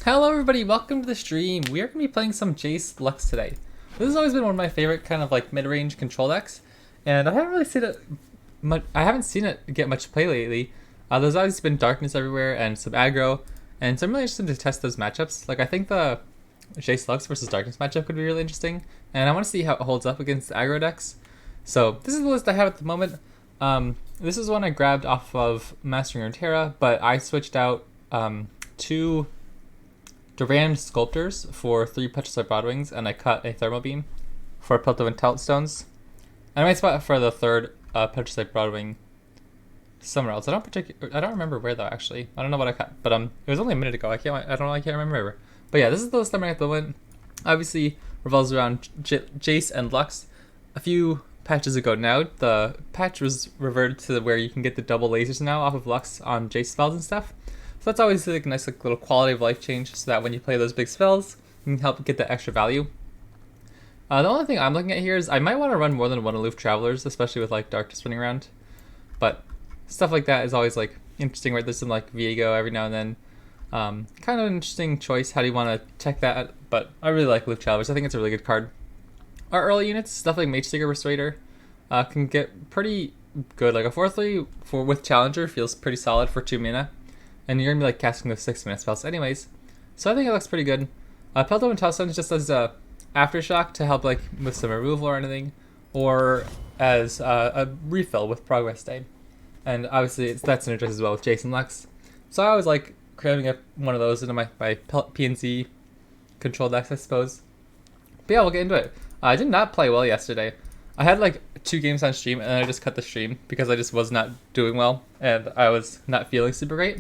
Hello everybody, welcome to the stream. We are going to be playing some Jayce Lux today. This has always been one of my favorite kind of like mid-range control decks, and I haven't really seen it much. I haven't seen it get much play lately. There's always been darkness everywhere and some aggro, and so I'm really interested to test those matchups. Like I think the Jayce Lux versus darkness matchup could be really interesting, and I want to see how it holds up against the aggro decks. So this is the list I have at the moment. This is one I grabbed off of Mastering Runeterra, but I switched out two Durand Sculptors for 3 Petrified Broadwings, and I cut a Thermal Beam for Piltow and Talent Stones. And I might spot for the third Petrified Broadwing somewhere else. I don't remember where though. Actually, I don't know what I cut, but it was only a minute ago. I can't remember. But yeah, this is the list I'm at the moment. Obviously, revolves around Jayce and Lux. A few patches ago now, the patch was reverted to where you can get the double lasers now off of Lux on Jayce spells and stuff. So that's always like a nice little quality of life change, so that when you play those big spells, you can help get that extra value. The only thing I'm looking at here is I might want to run more than one Aloof Travelers, especially with like Darkness running around. But stuff like that is always like interesting, right? There's some like Viego every now and then. Kind of an interesting choice. How do you want to tech that? But I really like Aloof Travelers. I think it's a really good card. Our early units, stuff like Mage Seeker Persuader, can get pretty good. Like a 4/3 with Challenger feels pretty solid for 2 mana. And you're going to be like casting those 6-minute spells anyways. So I think it looks pretty good. Piltow and Talent Stones just as a Aftershock to help like with some removal or anything. Or as a refill with Progress Day. And obviously that synergizes as well with Jayce and Lux. So I always like cramming up one of those into my PNC control decks, I suppose. But yeah, we'll get into it. I did not play well yesterday. I had like 2 games on stream and then I just cut the stream because I just was not doing well and I was not feeling super great.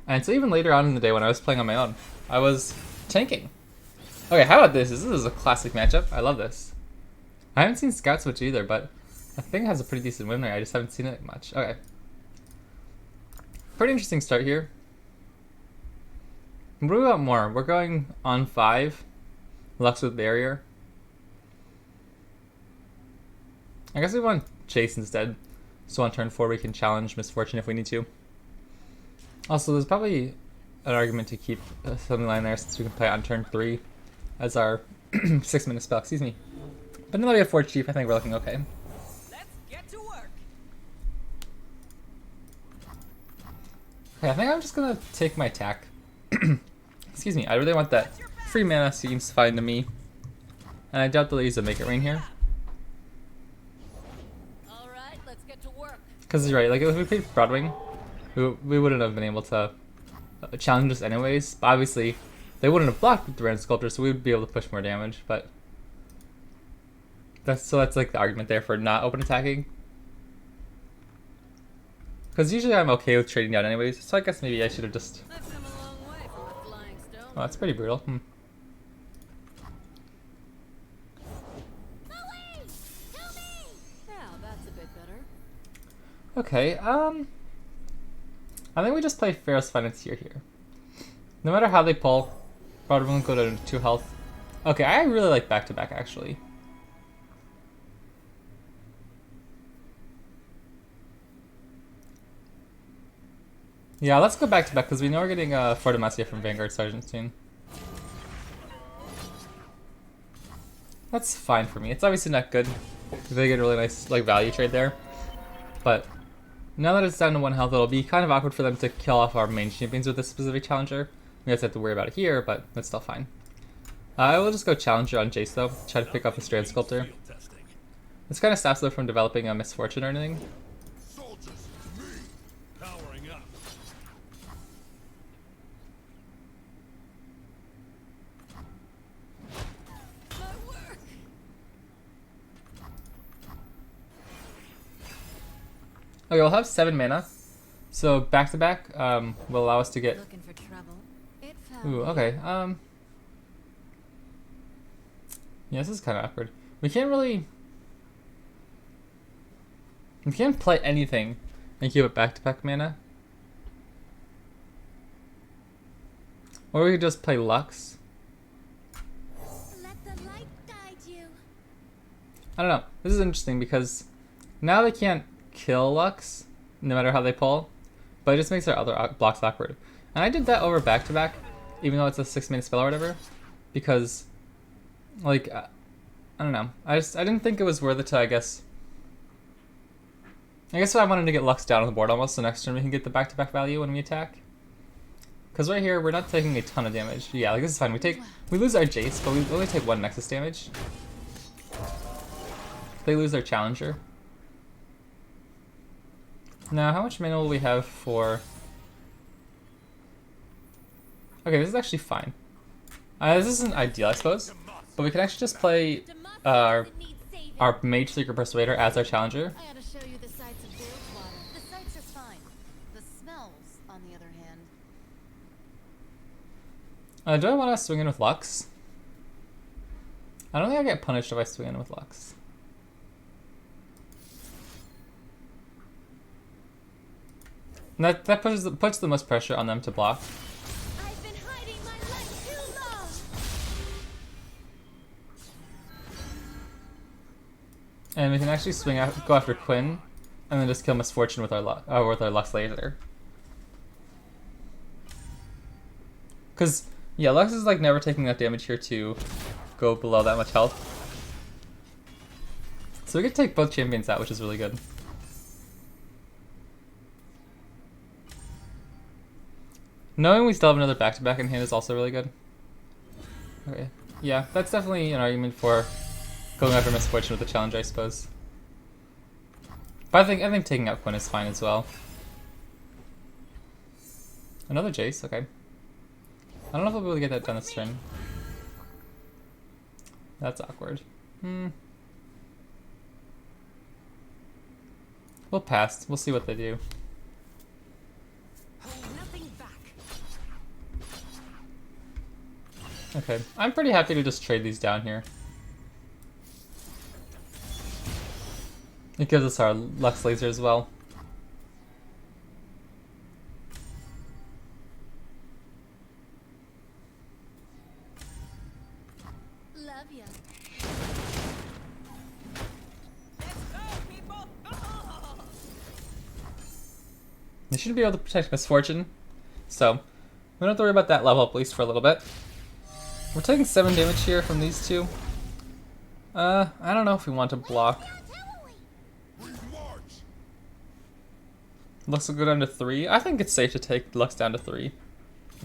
And so even later on in the day when I was playing on my own, I was tanking. Okay, how about this? This is a classic matchup. I love this. I haven't seen Scout Switch either, but I think it has a pretty decent win rate. I just haven't seen it much. Okay. Pretty interesting start here. What do we want more? We're going on 5. Lux with Barrier. I guess we want Jayce instead. So on turn 4 we can challenge Misfortune if we need to. Also, there's probably an argument to keep something lying there since we can play it on turn 3 as our 6-minute spell, excuse me. But now that we have Forge Chief, I think we're looking okay. Let's get to work. Okay, I think I'm just gonna take my attack. Excuse me, I really want that. Free mana seems fine to me. And I doubt they'll use a Make It Rain here. Alright, let's get to work. Because you're right, like if we played Broadwing, we wouldn't have been able to challenge us anyways. But obviously, they wouldn't have blocked with the Durand Sculptor, so we would be able to push more damage. But that's like the argument there for not open attacking. Because usually I'm okay with trading down anyways, so I guess maybe I should have just. I've come a long way from a flying stone. Oh, that's pretty brutal. Louise! Help me! Now that's a bit better. Okay, I think we just play Pharaoh's Financier here. No matter how they pull, Broadwing will go down to 2 health. Okay, I really like back-to-back actually. Yeah, let's go back-to-back because we know we're getting Fort Demacia from Vanguard Sergeant soon. That's fine for me. It's obviously not good. They get a really nice like value trade there. But now that it's down to 1 health, it'll be kind of awkward for them to kill off our main champions with this specific challenger. We have to worry about it here, but that's still fine. I will just go challenger on Jayce though, try to pick up a Durand Sculptor. This kind of stops them from developing a Misfortune or anything. Okay, we'll have 7 mana. So back to back will allow us to get. Looking for trouble. Ooh, okay. Yeah, this is kind of awkward. We can't play anything and keep it back to back mana. Or we could just play Lux. Let the light guide you. I don't know. This is interesting because now they can't kill Lux, no matter how they pull, but it just makes our other blocks awkward. And I did that over back-to-back, even though it's a 6-minute spell or whatever, because like I don't know. I didn't think it was worth it to, I guess I wanted to get Lux down on the board almost, so next turn we can get the back-to-back value when we attack. Because right here, we're not taking a ton of damage. Yeah, like this is fine. We lose our Jayce, but we only take 1 Nexus damage. They lose their Challenger. Now, how much mana will we have for... Okay, this is actually fine. This isn't ideal, I suppose. But we can actually just play our Mage Seeker Persuader as our Challenger. I gotta show you the sights of Bilgewater. The sights are fine. The smells, on the other hand. Do I want to swing in with Lux? I don't think I get punished if I swing in with Lux. And that puts the most pressure on them to block. I've been hiding my light too long. And we can actually go after Quinn, and then just kill Misfortune with our Lux Laser. Because yeah, Lux is like never taking enough damage here to go below that much health. So we can take both champions out, which is really good. Knowing we still have another back-to-back in hand is also really good. Okay, yeah, that's definitely an argument for going after Misfortune with the challenge, I suppose. But I think taking out Quinn is fine as well. Another Jayce, okay. I don't know if I'll be able to get that done this turn. That's awkward. We'll pass. We'll see what they do. Okay, I'm pretty happy to just trade these down here. It gives us our Lux Laser as well. Love ya. They should be able to protect Misfortune, so we don't have to worry about that level up, at least for a little bit. We're taking 7 damage here from these two. I don't know if we want to block. Lux will go down to 3. I think it's safe to take Lux down to 3.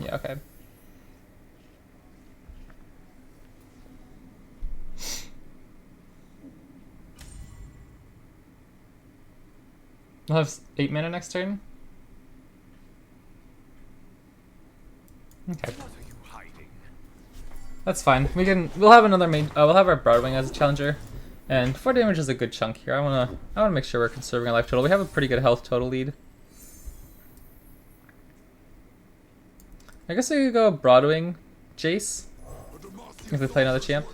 Yeah, okay. We'll have 8 mana next turn. Okay. That's fine. We'll have another main. We'll have our Broadwing as a challenger, and 4 damage is a good chunk here. I wanna make sure we're conserving our life total. We have a pretty good health total lead. I guess we could go Broadwing, Jayce, if we play another champ.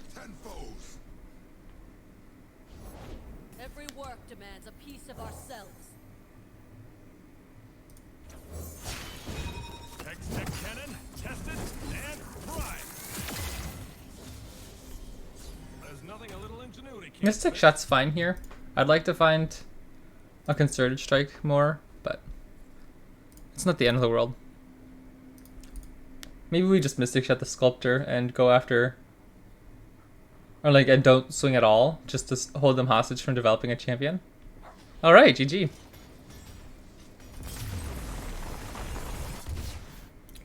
Every work demands a piece of ourselves. Tech cannon, tested and primed. There's nothing a little ingenuity can't Mystic fix. Shot's fine here. I'd like to find a Concerted Strike more, but it's not the end of the world. Maybe we just Mystic Shot the Sculptor and go after, or like, and don't swing at all, just to hold them hostage from developing a champion. All right, GG.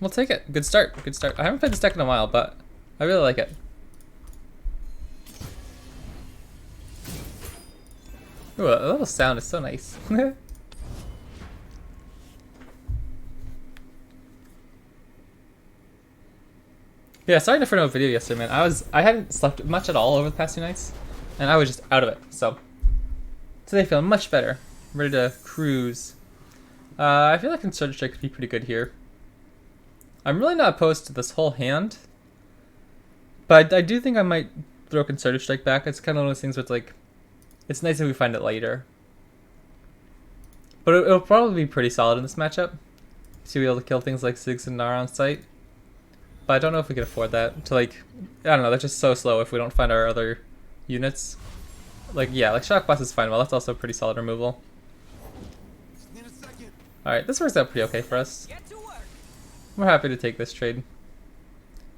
We'll take it. Good start. Good start. I haven't played this deck in a while, but I really like it. Ooh, a little sound is so nice. Yeah, sorry for no video yesterday, man. I hadn't slept much at all over the past 2 nights, and I was just out of it. So today feeling much better, ready to cruise. I feel like Concerted Strike could be pretty good here. I'm really not opposed to this whole hand, but I do think I might throw Concerted Strike back. It's kind of one of those things where it's like, it's nice if we find it later. But it'll probably be pretty solid in this matchup to be able to kill things like Ziggs and Gnar on sight. But I don't know if we can afford that. To like, I don't know, that's just so slow if we don't find our other units. Like, yeah, like Shock Blast is fine, well that's also pretty solid removal. Alright, this works out pretty okay for us. We're happy to take this trade.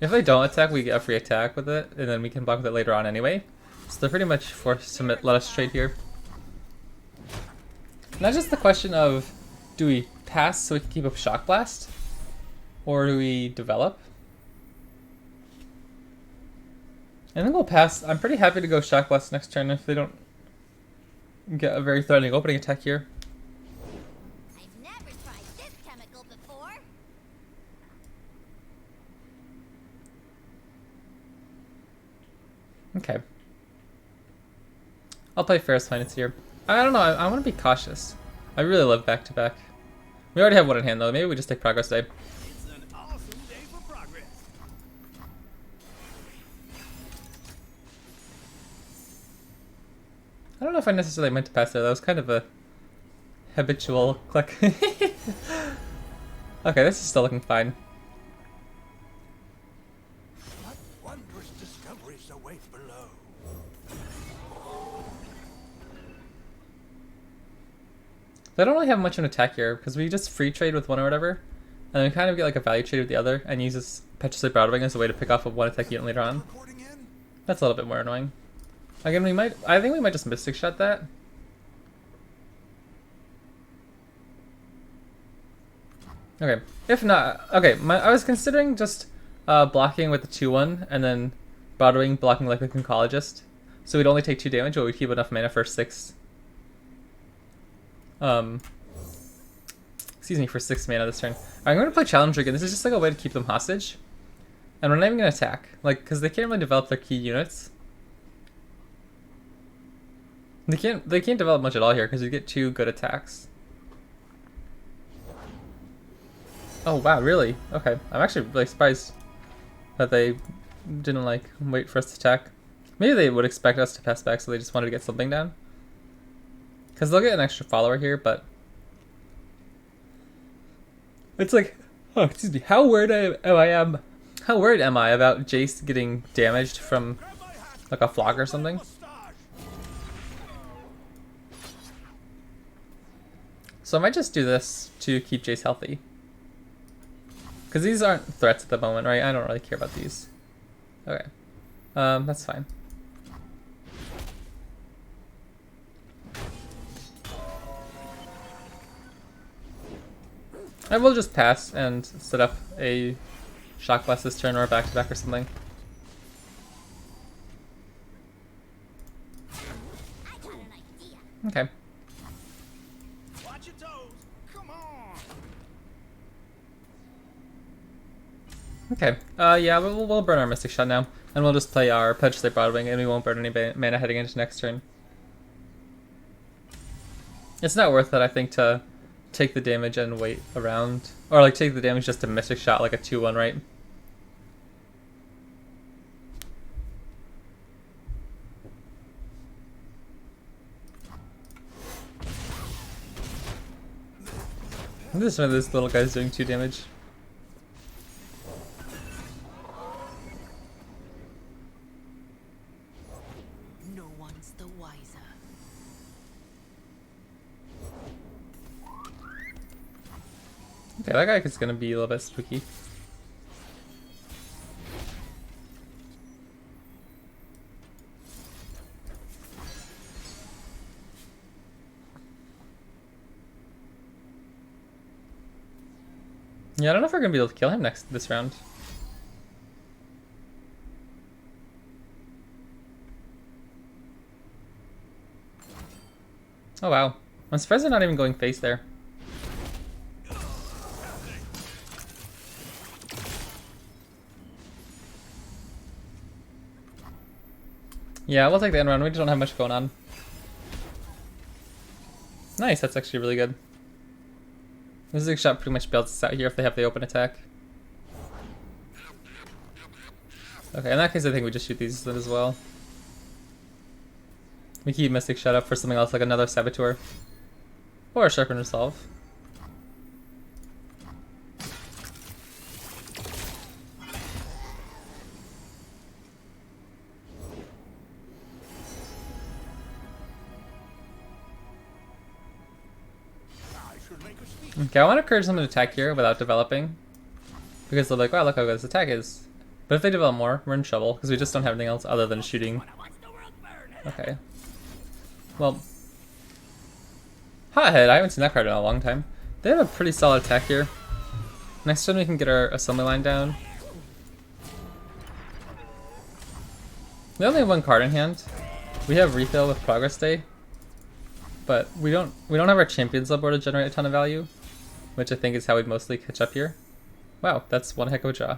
If they don't attack, we get a free attack with it, and then we can block with it later on anyway. So they're pretty much forced to let us trade here. Not just the question of, do we pass so we can keep up Shock Blast? Or do we develop? I think we'll pass. I'm pretty happy to go Shock Blast next turn if they don't get a very threatening opening attack here. I've never tried this chemical before. Okay. I'll play Ferris Finance here. I don't know, I want to be cautious. I really love back-to-back. We already have one in hand though, maybe we just take Progress Day. It's an awesome day for progress. I don't know if I necessarily meant to pass there, that was kind of a habitual click. Okay, this is still looking fine. What wondrous discoveries await below? I don't really have much of an attack here, because we just free trade with one or whatever, and then we kind of get like a value trade with the other, and use this Petrol Broadwing as a way to pick off of one attack unit later on. Recording in? That's a little bit more annoying. Again, I think we might just Mystic Shot that. Okay, if not, okay, I was considering just blocking with the 2-1, and then Broadwing blocking like the Conchologist, so we'd only take 2 damage, but we'd keep enough mana for 6. Excuse me, for 6 mana this turn. I'm going to play Challenger again. This is just like a way to keep them hostage. And we're not even going to attack. Like, because they can't really develop their key units. They can't develop much at all here because you get 2 good attacks. Oh wow, really? Okay. I'm actually really surprised that they didn't like wait for us to attack. Maybe they would expect us to pass back, so they just wanted to get something down. Because they'll get an extra follower here, but it's like, oh, excuse me, how worried am I about Jayce getting damaged from like a flock or something? So I might just do this to keep Jayce healthy. Because these aren't threats at the moment, right? I don't really care about these. Okay. That's fine. I will just pass and set up a Shock Blast this turn or a back-to-back or something. I got an idea. Okay. Watch your toes. Come on. Okay. Yeah, we'll burn our Mystic Shot now. And we'll just play our Petrol Broadwing and we won't burn any mana heading into next turn. It's not worth it, I think, to take the damage and wait around. Or like take the damage just to Mystic Shot like a 2-1, right? This one of this little guy's doing 2 damage. No one's the wiser. Okay, that guy is gonna be a little bit spooky. Yeah, I don't know if we're gonna be able to kill him this round. Oh wow. I'm surprised they're not even going face there. Yeah, we'll take the end round. We just don't have much going on. Nice, that's actually really good. Mystic Shot pretty much bails us out here if they have the open attack. Okay, in that case I think we just shoot these as well. We keep Mystic Shot up for something else like another Saboteur. Or a Sharpen Resolve. Okay, I want to encourage them to attack here without developing. Because they're like, wow, look how good this attack is. But if they develop more, we're in trouble because we just don't have anything else other than shooting. Okay. Well, Hothead, I haven't seen that card in a long time. They have a pretty solid attack here. Next turn we can get our assembly line down. They only have one card in hand. We have refill with Progress Day, but we don't have our champions on board to generate a ton of value, which I think is how we mostly catch up here. Wow, that's one heck of a draw.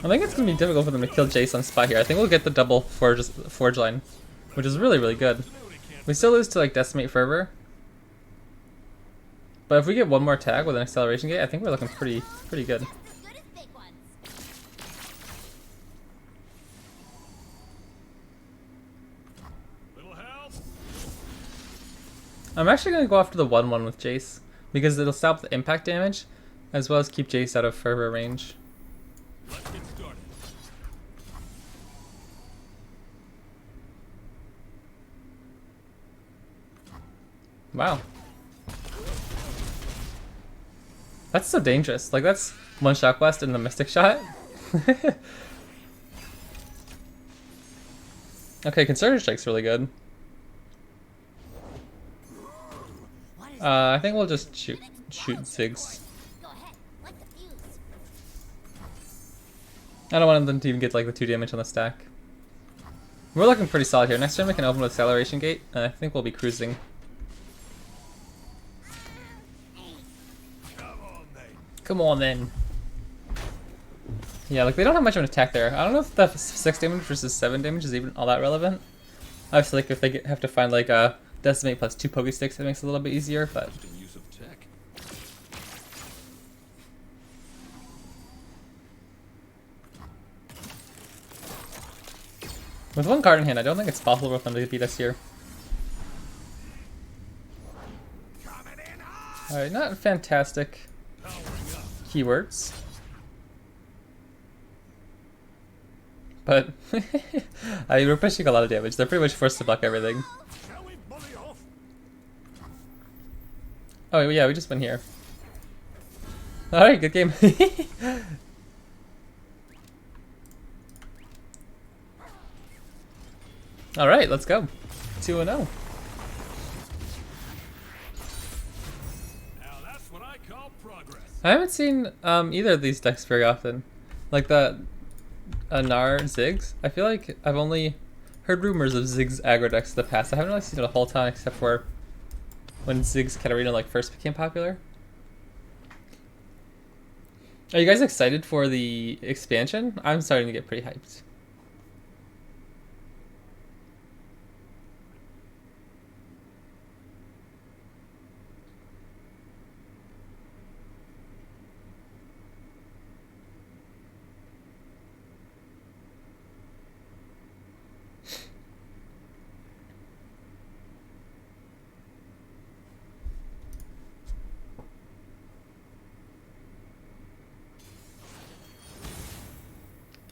I think it's going to be difficult for them to kill Jayce on spot here. I think we'll get the double forge line, which is really, really good. We still lose to like Decimate Fervor, but if we get one more tag with an acceleration gate, I think we're looking pretty good. I'm actually going to go after the 1/1 with Jayce, because it'll stop the impact damage, as well as keep Jayce out of Fervor range. Let's get started. Wow. That's so dangerous. Like, that's one Shock Blast and the Mystic Shot. Okay, Concerted Strike's really good. I think we'll just shoot Ziggs. I don't want them to even get like the 2 damage on the stack. We're looking pretty solid here. Next turn we can open with Acceleration Gate, and I think we'll be cruising. Come on then. Yeah, like they don't have much of an attack there. I don't know if the 6 damage versus 7 damage is even all that relevant. Obviously, like if they have to find like a Decimate plus 2 Poke Sticks, it makes it a little bit easier, but... Use of tech. With one card in hand, I don't think it's possible for them to beat us here. Alright, not fantastic keywords. But, I mean, we're pushing a lot of damage. They're pretty much forced to block everything. Oh yeah, we just went here. Alright, good game. Alright, let's go. 2-0. Now that's what I call progress. I haven't seen either of these decks very often. Like the Gnar Ziggs. I feel like I've only heard rumors of Ziggs aggro decks in the past. I haven't really seen it a whole ton except for when Ziggs Katarina like first became popular. Are you guys excited for the expansion? I'm starting to get pretty hyped.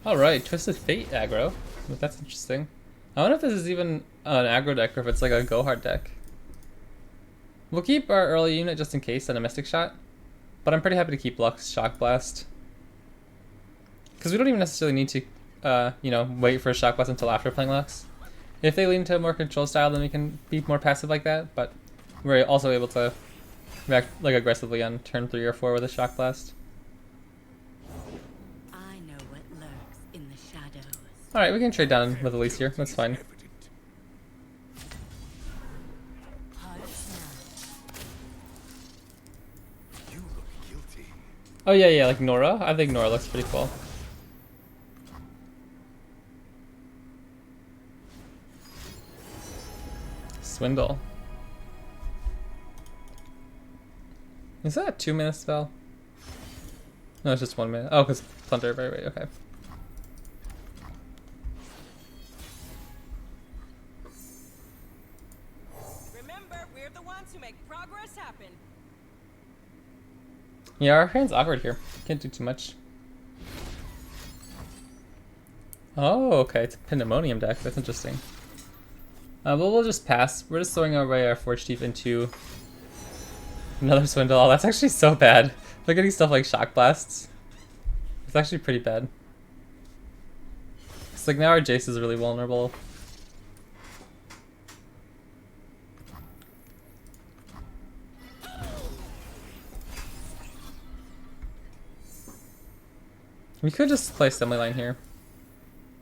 Alright, Twisted Fate aggro. That's interesting. I wonder if this is even an aggro deck or if it's like a go hard deck. We'll keep our early unit just in case and a Mystic Shot, but I'm pretty happy to keep Lux Shock Blast. Because we don't even necessarily need to, you know, wait for a Shock Blast until after playing Lux. If they lean to a more control style, then we can be more passive like that, but we're also able to react like aggressively on turn 3 or 4 with a Shock Blast. Alright, we can trade down with Elise here. That's fine. Oh yeah, like Nora. I think Nora looks pretty cool. Swindle. Is that a 2-minute spell? No, it's just 1 minute. Oh, because Thunder, right, okay. Yeah, our hand's awkward here. Can't do too much. Oh, okay. It's a Pandemonium deck. That's interesting. But we'll just pass. We're just throwing away our Forge Thief into Another swindle. Oh, that's actually so bad. They're getting stuff like shock blasts. It's actually pretty bad. It's like now our Jayce is really vulnerable. We could just play assembly line here.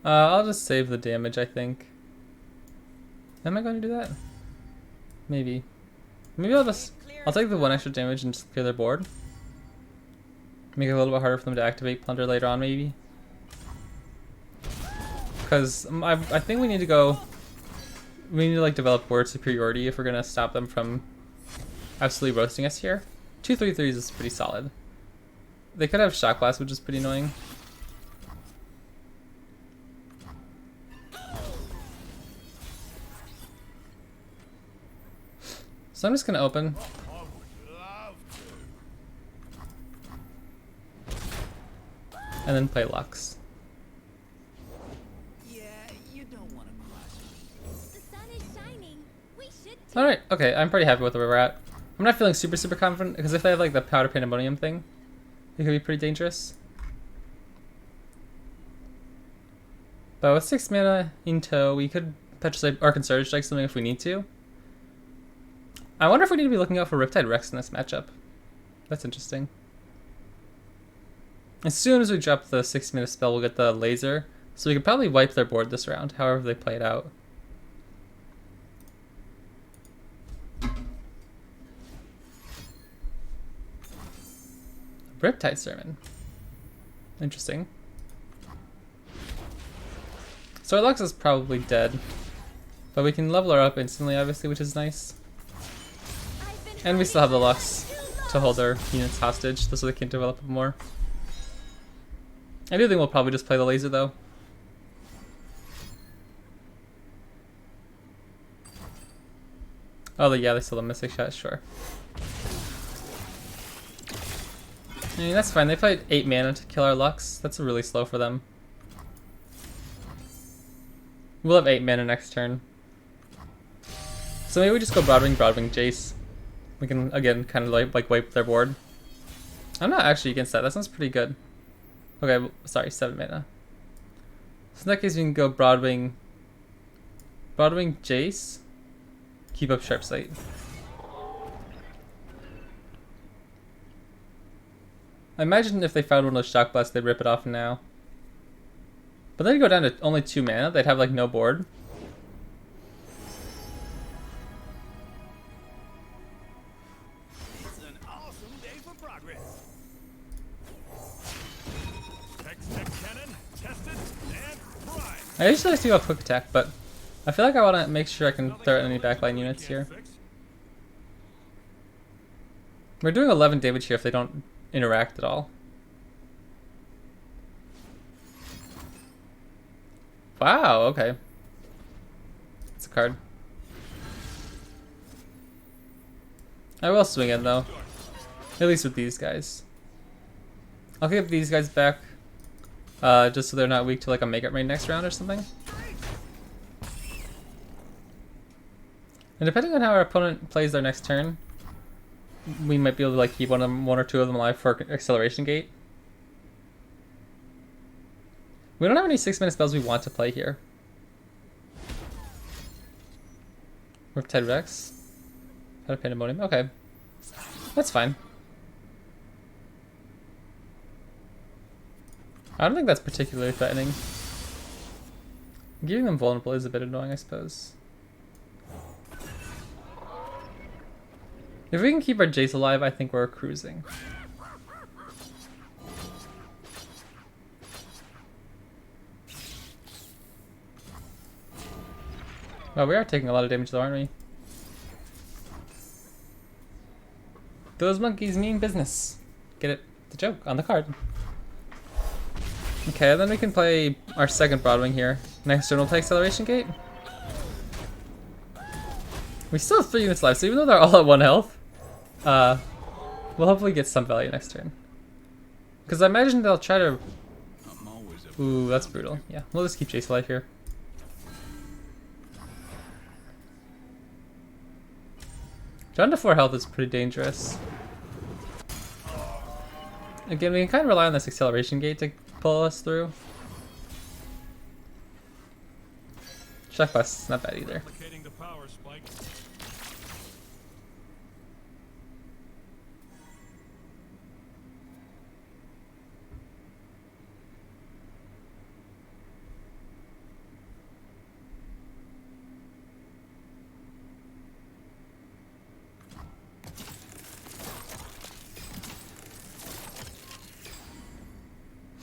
I'll just save the damage, I think. Am I going to do that? Maybe. Maybe I'll take the 1 extra damage and just clear their board. Make it a little bit harder for them to activate Plunder later on, maybe. Because I think we need to go... We need to like develop board superiority if we're going to stop them from absolutely roasting us here. 2/3/3s is pretty solid. They could have Shock Blast, which is pretty annoying. So I'm just gonna open. And then play Lux. Yeah, you don't want to crush. The sun is shining. We should Alright, okay, I'm pretty happy with where we're at. I'm not feeling super confident, because if they have like the Powder Pandemonium thing, it could be pretty dangerous. But with 6 mana in tow, we could Petricide or Concerted Strike something if we need to. I wonder if we need to be looking out for Riptide Rex in this matchup. That's interesting. As soon as we drop the 6 mana spell, we'll get the laser. So we could probably wipe their board this round, however they play it out. Riptide Sermon. Interesting. So our Lux is probably dead. But we can level her up instantly, obviously, which is nice. And we still have the Lux to hold our units hostage, so they can develop more. I do think we'll probably just play the laser, though. Oh, yeah, they still have Mystic Shot, sure. I mean, that's fine. They played 8 mana to kill our Lux. That's really slow for them. We'll have 8 mana next turn. So maybe we just go Broadwing Jayce. We can, again, kind of like wipe their board. I'm not actually against that. That sounds pretty good. Okay, well, sorry, 7 mana. So in that case, we can go Broadwing Jayce. Keep up Sharp Sight. I imagine if they found one of those Shock Blasts, they'd rip it off now. But then you go down to only 2 mana, they'd have like no board. It's an awesome day for progress. Tech cannon, tested and primed. I usually like to go a quick attack, but I feel like I want to make sure I can throw any backline units here. We're doing 11 damage here if they don't interact at all. Wow, okay. It's a card. I will swing in though. At least with these guys. I'll give these guys back. Just so they're not weak to like a makeup rain next round or something. And depending on how our opponent plays their next turn, we might be able to like keep one or two of them alive for acceleration gate. We don't have any 6 mana spells we want to play here. Riptide Rex. Powder Pandemonium. Okay. That's fine. I don't think that's particularly threatening. Giving them vulnerable is a bit annoying, I suppose. If we can keep our Jayce alive, I think we're cruising. Well, we are taking a lot of damage though, aren't we? Those monkeys mean business. Get it? The joke on the card. Okay, then we can play our second Broadwing here. Next turn we'll play Acceleration Gate. We still have 3 units left, so even though they're all at 1 health, we'll hopefully get some value next turn. Because I imagine they'll try to... Ooh, that's brutal. Yeah, we'll just keep Jayce alive here. Down to 4 health is pretty dangerous. Again, we can kind of rely on this acceleration gate to pull us through. Shock Blast, not bad either. Replicating the power spike.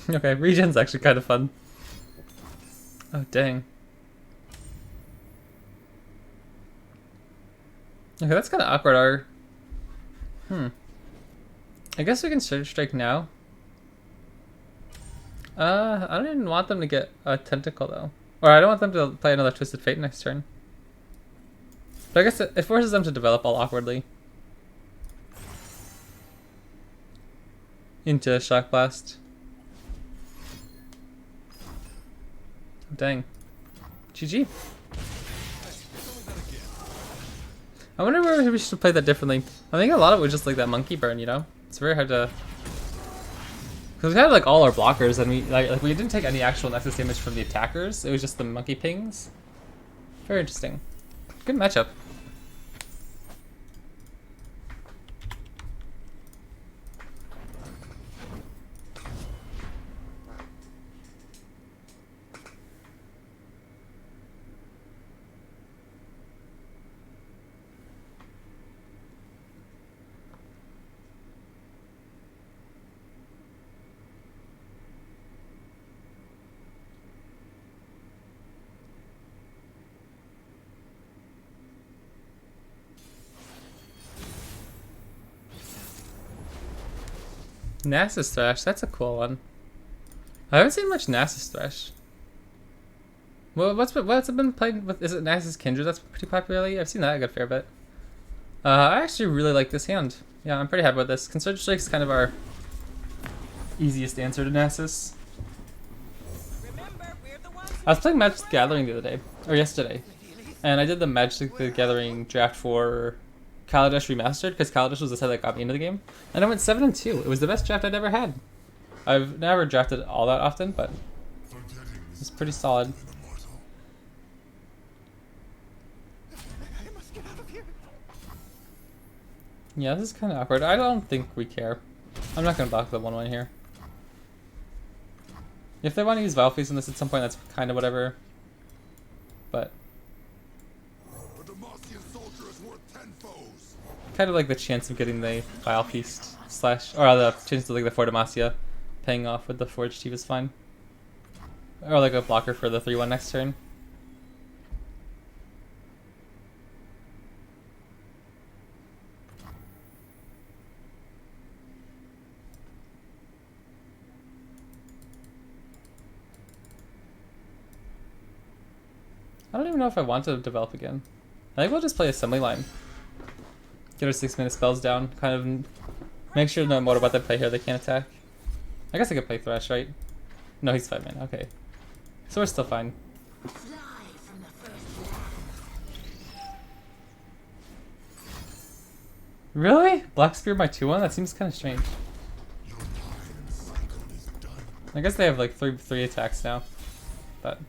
Okay, regen's actually kind of fun. Oh, dang. Okay, that's kind of awkward. I guess we can Surge Strike now. I don't even want them to get a Tentacle, though. Or I don't want them to play another Twisted Fate next turn. But I guess it forces them to develop all awkwardly. Into Shock Blast. Dang. GG. I wonder where we should play that differently. I think a lot of it was just like that monkey burn, you know? It's very hard to... Because we had like all our blockers and we like we didn't take any actual Nexus damage from the attackers. It was just the monkey pings. Very interesting. Good matchup. Nasus Thresh, that's a cool one. I haven't seen much Nasus Thresh. Well, what's it been played with? Is it Nasus Kindred that's pretty popularly? I've seen that a good fair bit. I actually really like this hand. Yeah, I'm pretty happy with this. Consurge Strike is kind of our easiest answer to Nasus. I was playing Magic the Gathering the other day, or yesterday, and I did the Magic the Gathering draft for Kaladesh Remastered, because Kaladesh was the set that got me into the game, and I went 7-2. It was the best draft I'd ever had. I've never drafted all that often, but it's pretty solid. Yeah, this is kind of awkward. I don't think we care. I'm not going to block the 1-1 here. If they want to use Vile Feast on this at some point, that's kind of whatever. But kind of like the chance of getting the Vile Feast slash, or the chance of like the Fort Demacia paying off with the Forge Teeth is fine. Or like a blocker for the 3-1 next turn. I don't even know if I want to develop again. I think we'll just play Assembly Line. Get our 6-minute spells down. Kind of make sure no matter what they play here, they can't attack. I guess I could play Thresh, right? No, he's 5 mana. Okay. So we're still fine. Really? Black Spear my 2-1? That seems kind of strange. I guess they have like three attacks now. But...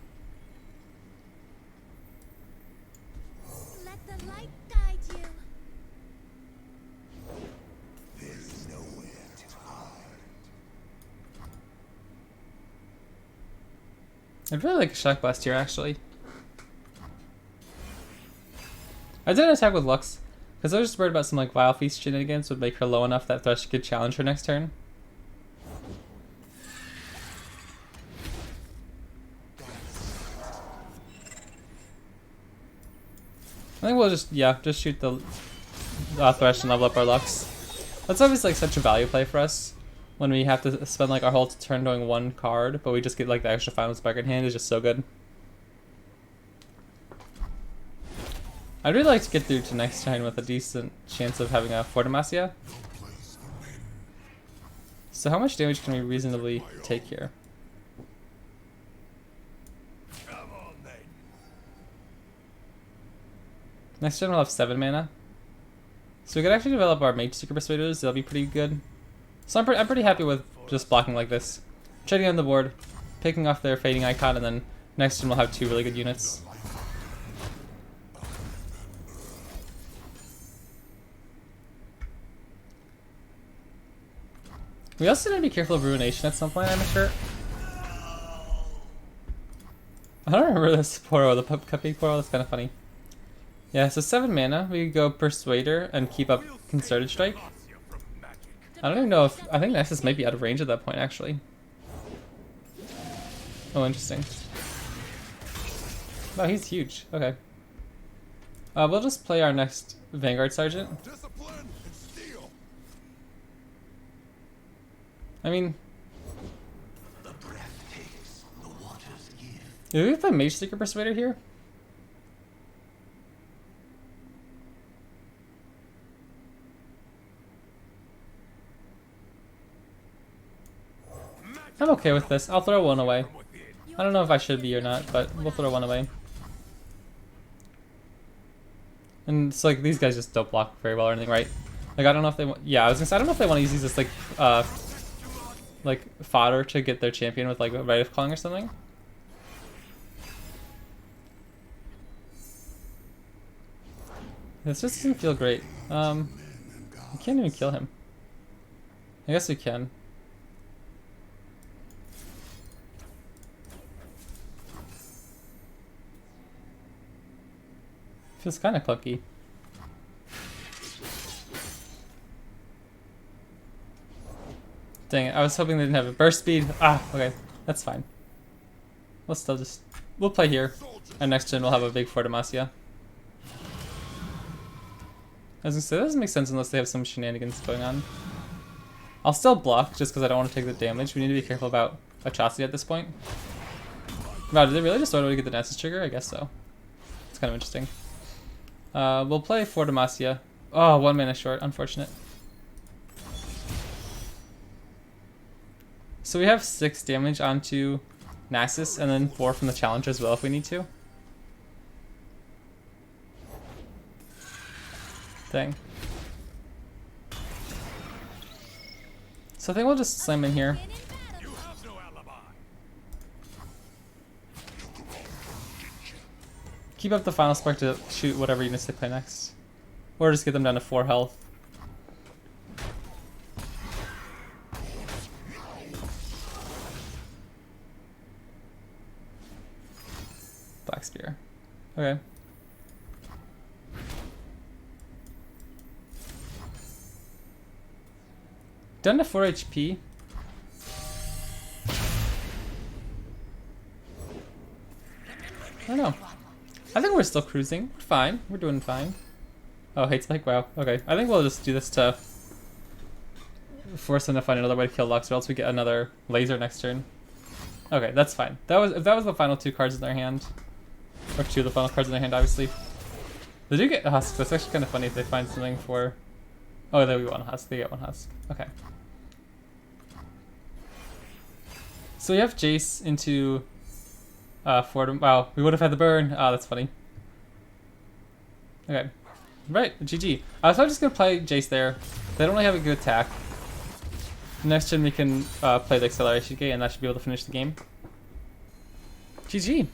I'd really like a Shock Blast here, actually. I did an attack with Lux, because I was just worried about some like Vile Feast shenanigans would make her low enough that Thresh could challenge her next turn. I think we'll just shoot the Thresh and level up our Lux. That's always like such a value play for us. When we have to spend like our whole turn doing one card, but we just get like the extra Final Spark in hand is just so good. I'd really like to get through to next turn with a decent chance of having a Fort Demacia. So how much damage can we reasonably take here? Next turn we'll have 7 mana. So we could actually develop our Mage Seeker Persuaders. That'll be pretty good. So I'm pretty happy with just blocking like this. Trading on the board, picking off their Fading Icon, and then next turn we'll have 2 really good units. We also need to be careful of Ruination at some point, I'm sure. I don't remember this Poro, the Cupcake Poro, that's kind of funny. Yeah, so 7 mana, we could go Persuader and keep up Concerted Strike. I don't even know if, I think Nexus might be out of range at that point, actually. Oh, interesting. Wow, he's huge, okay. We'll just play our next Vanguard Sergeant. I mean, do we play Mage Seeker Persuader here? I'm okay with this. I'll throw 1 away. I don't know if I should be or not, but we'll throw 1 away. And it's like these guys just don't block very well or anything, right? Like I don't know if they want. Yeah, I was gonna say I don't know if they want to use these as like fodder to get their champion with like a Rite of Clawing or something. This just doesn't feel great. We can't even kill him. I guess we can. Feels kind of clunky. Dang it, I was hoping they didn't have a burst speed. Ah, okay, that's fine. We'll still just, we'll play here. And next turn we'll have a big Fort Demacia. I was gonna say, that doesn't make sense unless they have some shenanigans going on. I'll still block just because I don't want to take the damage. We need to be careful about Atrocity at this point. Wow, did they really just auto to get the Nexus trigger? I guess so. It's kind of interesting. We'll play Fort Demacia. Oh, 1 mana short, unfortunate. So we have 6 damage onto Naxxus, and then 4 from the Challenger as well if we need to. Dang. So I think we'll just slam in here. Keep up the Final Spark to shoot whatever units they play next. Or just get them down to 4 health. Black Spear. Okay. Down to 4 HP. I don't know. I think we're still cruising. We're fine. We're doing fine. Oh, hate spike. Wow. Okay. I think we'll just do this to force them to find another way to kill Lux, or else we get another laser next turn. Okay, that's fine. That was if that was the final 2 cards in their hand, or 2 of the final cards in their hand, obviously. They do get a husk. That's actually kind of funny if they find something for. Oh, there we want a husk. They get 1 husk. Okay. So we have Jayce into Fordham. Wow, we would have had the burn. Ah, that's funny. Okay. Right, GG. So I'm just going to play Jayce there. They don't really have a good attack. Next turn we can play the Acceleration Gate, and that should be able to finish the game. GG.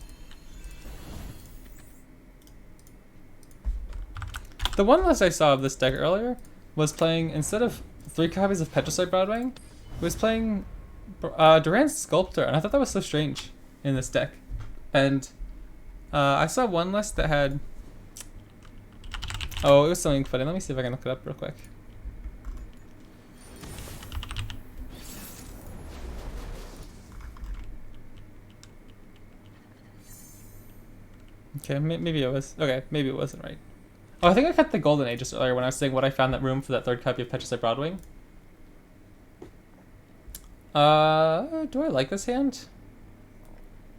The one list I saw of this deck earlier was playing, instead of 3 copies of Petricite Broadwing, it was playing Duran's Sculptor, and I thought that was so strange in this deck. And I saw one list that had... Oh, it was something funny. Let me see if I can look it up real quick. Okay, maybe it was. Okay, maybe it wasn't right. Oh, I think I cut the Golden Age just earlier when I was saying what I found that room for that 3rd copy of Petricite Broadwing. Do I like this hand?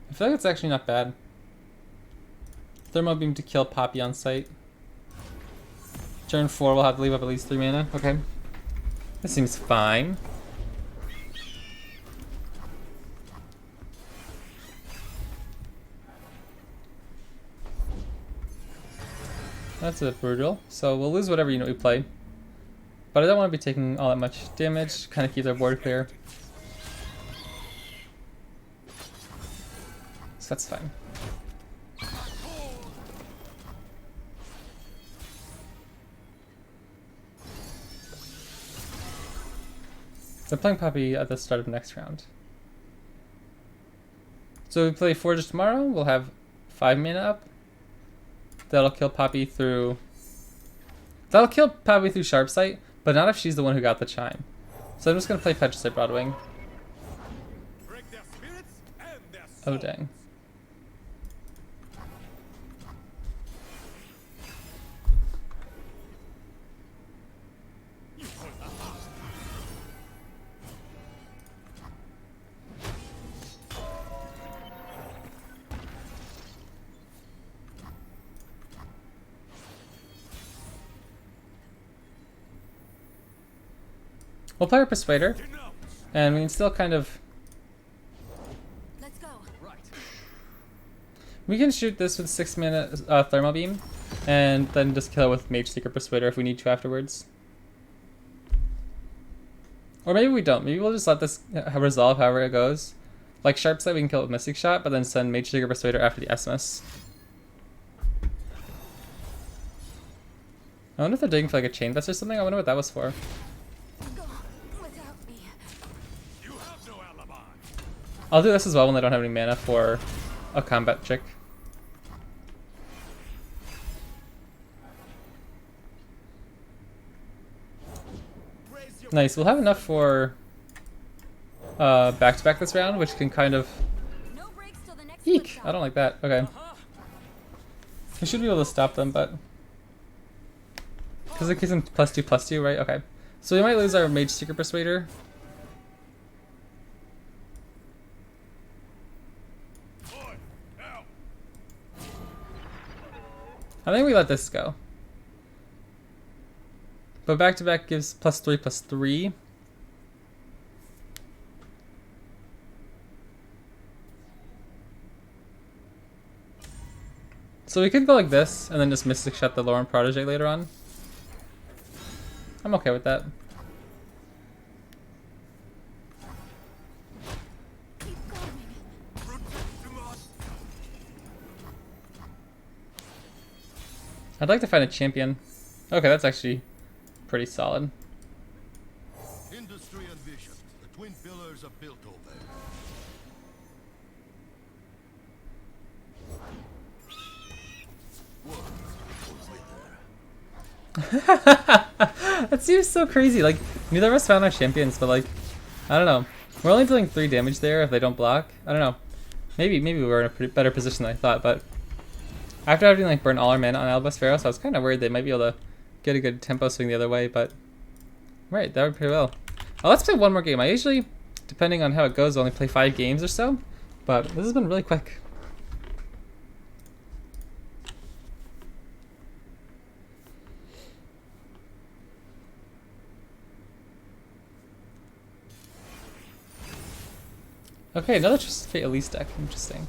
I feel like it's actually not bad. Thermo Beam to kill Poppy on sight. Turn 4, we'll have to leave up at least 3 mana. Okay. This seems fine. That's a brutal. So we'll lose whatever unit we play. But I don't want to be taking all that much damage, kind of keep their board clear. So that's fine. So I'm playing Poppy at the start of next round. So we play Forge tomorrow, we'll have 5 mana up. That'll kill Poppy through Sharp Sight, but not if she's the one who got the chime. So I'm just gonna play Petricite Broadwing. Break their spirits and their Oh souls. dang. We'll play our Persuader, and we can still kind of... Let's go. Right. We can shoot this with 6 mana Thermal Beam, and then just kill it with Mage Seeker Persuader if we need to afterwards. Or maybe we don't. Maybe we'll just let this resolve however it goes. Like Sharp Sight, we can kill it with Mystic Shot, but then send Mage Seeker Persuader after the SMS. I wonder if they're digging for like a Chain Vest or something. I wonder what that was for. Go without me. You have no alibi. I'll do this as well when I don't have any mana for a combat trick. Raise your Nice, we'll have enough for back-to-back this round, which can kind of... No breaks till the next Eek! one I don't like that. Okay. We should be able to stop them, but... Because it gives them +2/+2, right? Okay. So we might lose our Mage Seeker Persuader. boy. Out. I think we let this go. But back-to-back gives +3/+3. So we could go like this, and then just Mystic Shot the Lauren Protege later on. I'm okay with that. Keep going. Protect us. I'd like to find a champion. Okay, that's actually pretty solid. Industry and vision, the twin pillars of built over. That seems so crazy. Like, neither of us found our champions, but like, I don't know. We're only dealing 3 damage there if they don't block. I don't know. Maybe we were in a pretty better position than I thought, but after having like burned all our mana on Albus Pharaohs, I was kind of worried they might be able to get a good tempo swing the other way, but right, that would pretty well. Let's play one more game. I usually, depending on how it goes, only play 5 games or so, but this has been really quick. Okay, another Fate Elise deck. Interesting.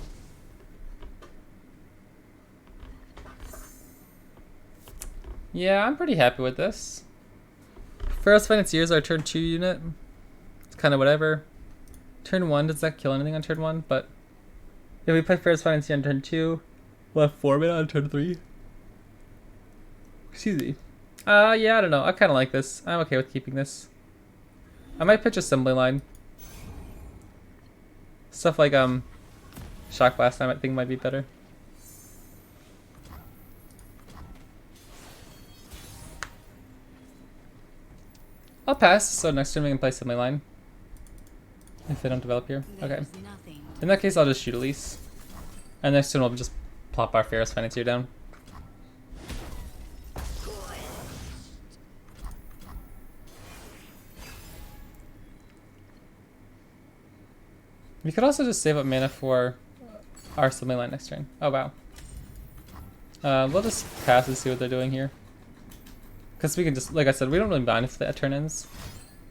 Yeah, I'm pretty happy with this. Pharaoh's Financier is our turn 2 unit. It's kind of whatever. Turn 1, does that kill anything on turn 1? But if we play Pharaoh's Financier on turn 2, we'll have 4 mana on turn 3. Excuse me. Yeah, I don't know. I kind of like this. I'm okay with keeping this. I might pitch Assembly Line. Stuff like Shock Blast I might think might be better. I'll pass, so next turn we can play Assembly Line. If they don't develop here. Okay. There's nothing. In that case I'll just shoot Elise. And next turn we'll just plop our Pharaoh's Financier down. We could also just save up mana for our Assembly Line next turn. Oh wow. We'll just pass and see what they're doing here. Because we can just, like I said, we don't really mind if that turn ends.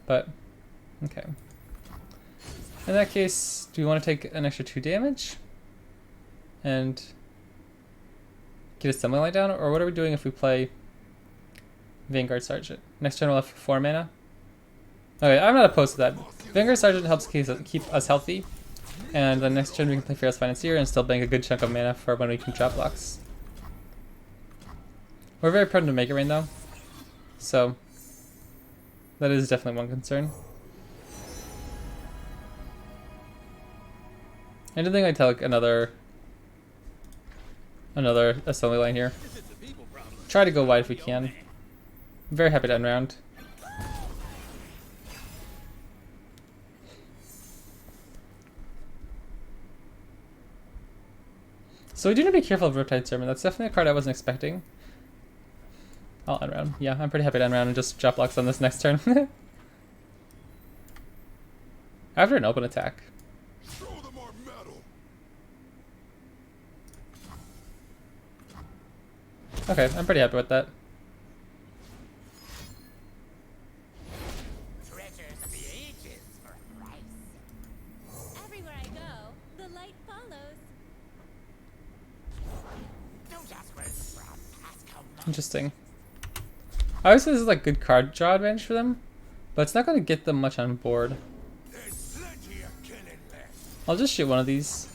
But, okay. In that case, do we want to take an extra 2 damage? And get Assembly Line down? Or what are we doing if we play Vanguard Sergeant. Next turn we'll have 4 mana. Okay, I'm not opposed to that. Vanguard Sergeant helps keep us healthy. And the next turn we can play Fearless Financier and still bank a good chunk of mana for when we can drop blocks. We're very prone to Make It Rain though. So that is definitely one concern. I don't think I'd take another assembly line here. Try to go wide if we can. I'm very happy to end round. So we do need to be careful of Riptide Sermon. That's definitely a card I wasn't expecting. I'll end round. Yeah, I'm pretty happy to end round and just drop blocks on this next turn. After an open attack. Show them our metal. Okay, I'm pretty happy with that. Treasures of the ages for a price. Everywhere I go, the light follows. Don't ask where it's from. Ask how much. Interesting. Obviously this is like good card draw advantage for them, but it's not going to get them much on board. There's plenty of killing left. I'll just shoot one of these.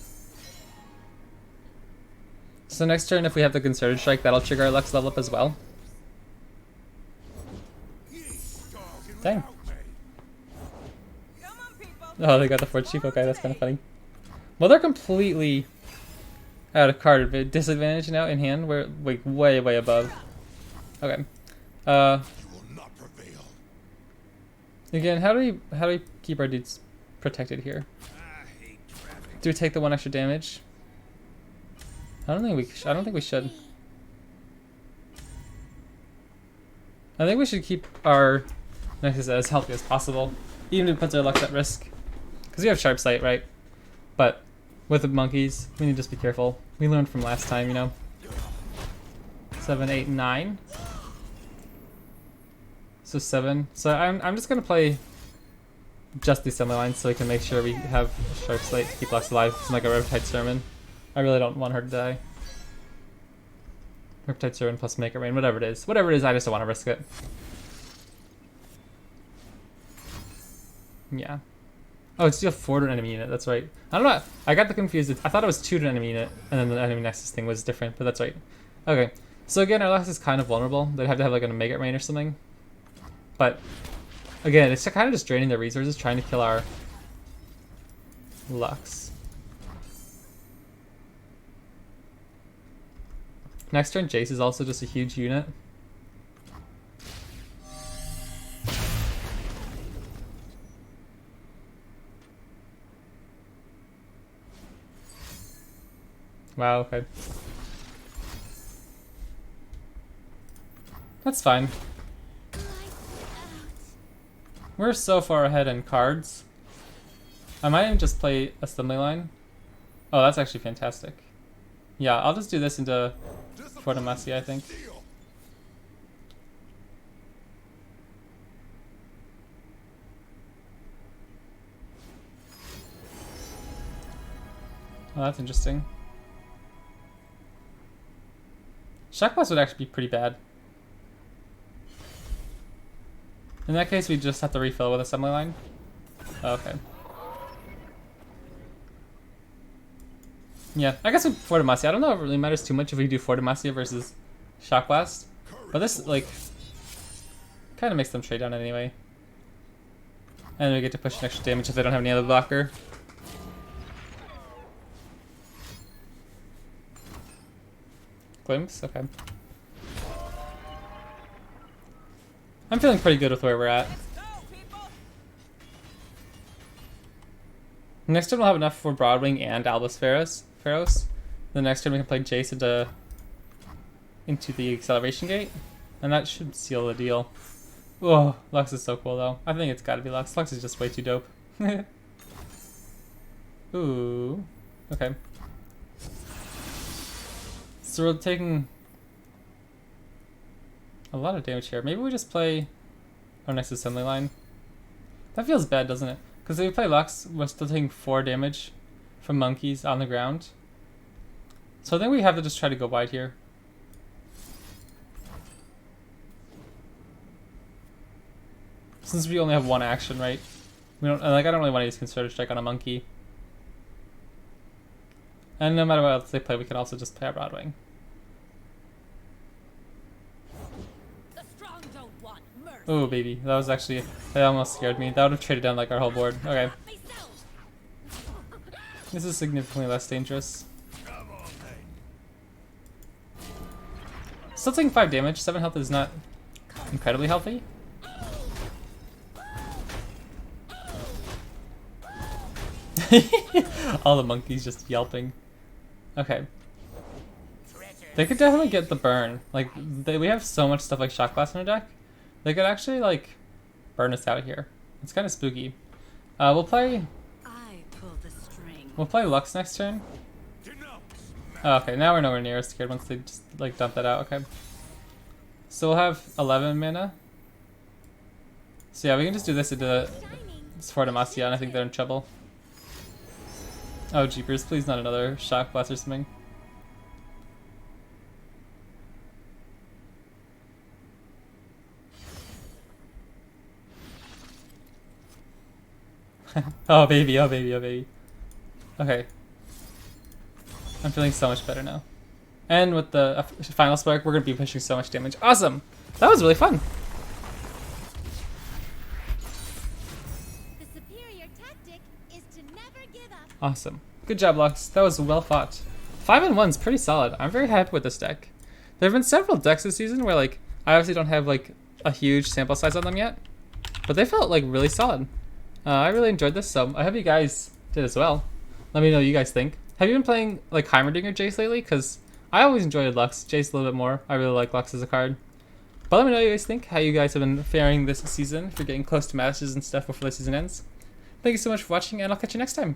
So next turn, if we have the Concerted Strike, that'll trigger our Lux level up as well. Dang. Oh, they got the Forge Chief. Okay, that's kind of funny. Well, they're completely out of card disadvantage now in hand. We're like way, way above. Okay. You will not prevail. Again, how do we keep our dudes protected here? I hate traffic. Do we take the 1 extra damage? I don't think we should. I think we should keep our Nexus as healthy as possible, even if it puts our Lux at risk. Because we have Sharp Sight, right? But with the monkeys, we need to just be careful. We learned from last time, you know. 7, 8, 9. So 7. So I'm just gonna play just these semi lines so we can make sure we have Sharp Sight to keep Lux alive. It's like a Riptide Sermon. I really don't want her to die. Riptide Sermon plus Make It Rain, whatever it is. Whatever it is, I just don't want to risk it. Yeah. Oh, it's still 4 to an enemy unit, that's right. I don't know, I got the confused. I thought it was 2 to an enemy unit, and then the enemy Nexus thing was different, but that's right. Okay, so again, our Lux is kind of vulnerable. They'd have to have like a Make It Rain or something. But, again, it's kind of just draining their resources, trying to kill our Lux. Next turn, Jayce is also just a huge unit. Wow, okay. That's fine. We're so far ahead in cards. I might even just play Assembly Line. Oh, that's actually fantastic. Yeah, I'll just do this into Fortamacia, I think. Oh, that's interesting. Shock Blast would actually be pretty bad. In that case, we just have to refill with Assembly Line. Oh, okay. Yeah, I guess with Fortamacia, I don't know if it really matters too much if we do Fortamacia versus Shock Blast. But this, like, kind of makes them trade down anyway. And we get to push an extra damage if they don't have any other blocker. Glimpse? Okay. I'm feeling pretty good with where we're at. Next turn we'll have enough for Broadwing and Albus Pharaohs. The next turn we can play Jayce into the acceleration gate. And that should seal the deal. Oh, Lux is so cool though. I think it's gotta be Lux. Lux is just way too dope. Ooh. Okay. So we're taking a lot of damage here. Maybe we just play our next assembly line. That feels bad, doesn't it? Because if we play Lux, we're still taking 4 damage from monkeys on the ground. So I think we have to just try to go wide here. Since we only have one action, right? We don't like. I don't really want to use Concerted Strike on a monkey. And no matter what else they play, we can also just play our Broadwing. The strong don't want mercy. Oh baby, that was actually, that almost scared me. That would have traded down like our whole board. Okay, Myself. this is significantly less dangerous. Come on, then. Still taking 5 damage. 7 health is not incredibly healthy. All the monkeys just yelping. Okay. They could definitely get the burn. Like, we have so much stuff like Shock Blast in our deck. They could actually, like, burn us out here. It's kind of spooky. We'll play The string. Lux next turn. Denounce. Oh, okay, now we're nowhere near as scared once they just, like, dump that out. Okay. So we'll have 11 mana. So yeah, we can just do this into Sword of Demacia, and I think they're in trouble. Oh, jeepers, please not another Shock Blast or something. Oh baby, oh baby, oh baby. Okay. I'm feeling so much better now. And with the final spark, we're gonna be pushing so much damage. Awesome! That was really fun. The superior tactic is to never give up. Awesome. Good job, Lux. That was well fought. 5-1's pretty solid. I'm very happy with this deck. There have been several decks this season where, like, I obviously don't have, like, a huge sample size on them yet, but they felt, like, really solid. I really enjoyed this, so I hope you guys did as well. Let me know what you guys think. Have you been playing, like, Heimerdinger Jayce lately? Because I always enjoyed Lux. Jayce a little bit more. I really like Lux as a card. But let me know what you guys think, how you guys have been faring this season, if you're getting close to matches and stuff before the season ends. Thank you so much for watching, and I'll catch you next time.